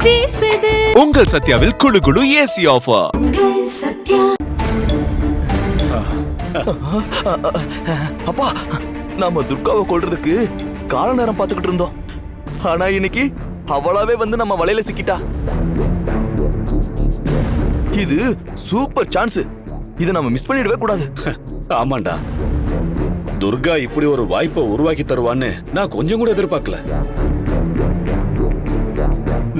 வீசுது. உங்கள் சத்யாவில் குளு குளு ஏசி ஆஃபர். அப்பா, நாம துர்காவை கொல்றதுக்கு கால நேரம் பார்த்துக்கிட்டு இருந்தோம். ஆனா இன்னைக்கு அவளாவே வந்து நம்ம வலையில சிக்கிட்டா. இது சூப்பர் சான்ஸ். இதை நம்ம மிஸ் பண்ணிடவே கூடாது. ஆமாண்டா, துர்கா இப்படி ஒரு வாய்ப்பை உருவாக்கி தருவான்னு நான் கொஞ்சம் கூட எதிர்பார்க்கல.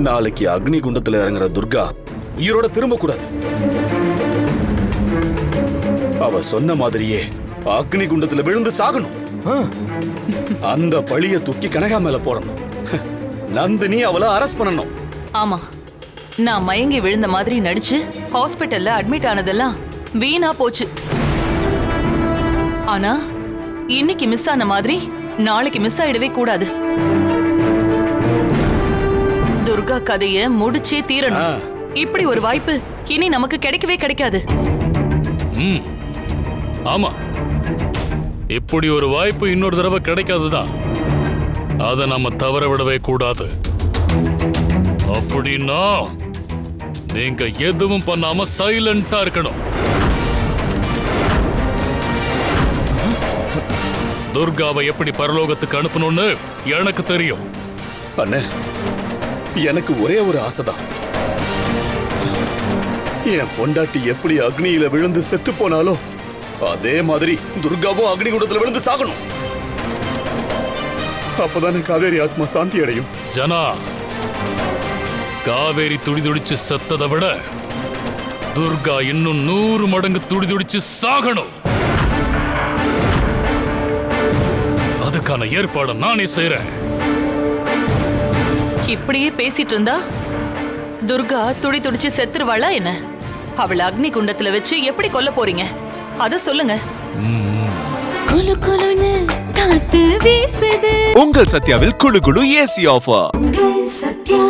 நாளைக்கு அக்னி குண்டத்துல இறங்குற துர்கா உயிரோட திரும்ப கூடாது. அவ சொன்ன மாதிரியே அக்னி குண்டத்துல விழுந்து சாகணும். அந்த பழிய தூக்கி கனகா மேல போடணும். நந்தினி அவளை அரெஸ்ட் பண்ணணும். ஆமா, நான் மயங்கி விழுந்த மாதிரி நடிச்சு ஹாஸ்பிட்டல்ல அட்மிட் ஆனதெல்லாம் வீணா போச்சு. ஆனா இன்னைக்கு மிஸ் ஆன மாதிரி நாளைக்கு மிஸ் ஆயிடவே கூடாது. துர்கா கதைய முடிச்சே தீரணும். இப்படி ஒரு வாய்ப்பு இனி நமக்கு கிடைக்கவே கிடைக்காது. ஆமா, இப்படி ஒரு வாய்ப்பு இன்னொரு தடவை கிடைக்காதுதான். அதை நம்ம தவற விடவே கூடாது. அப்படின்னா நீங்க எதுவும் பண்ணாம சைலண்டா இருக்கணும். துர்காவை எப்படி பரலோகத்துக்கு அனுப்பணும்னு எனக்கு தெரியும். அண்ணே, எனக்கு ஒரே ஒரு ஆசைதான். என் பொண்டாட்டி எப்படி அக்னியில விழுந்து செத்து போனாலோ அதே மாதிரி துர்காவும் அக்னி குண்டத்துல விழுந்து சாகணும். அப்பதானே காவேரி ஆத்மா சாந்தி அடையும். ஜனா, காவேரி துடிதுடிச்சு செத்ததை விட துர்கா இன்னும் 100 மடங்கு துடிதுடிச்சு சாகணும். அதுக்கான ஏற்பாடு நானே செய்றேன். இப்படியே பேசிட்டு இருந்தா துர்கா துடி துடிச்சு செத்துருவாளா என்ன? அவளை அக்னி குண்டத்துல வச்சு எப்படி கொல்ல போறீங்க அத சொல்லுங்க. குளு குளுன்னு காத்து வீசுது. உங்கள் சத்யாவில் குளு குளு ஏசி ஆஃபர். சத்யா.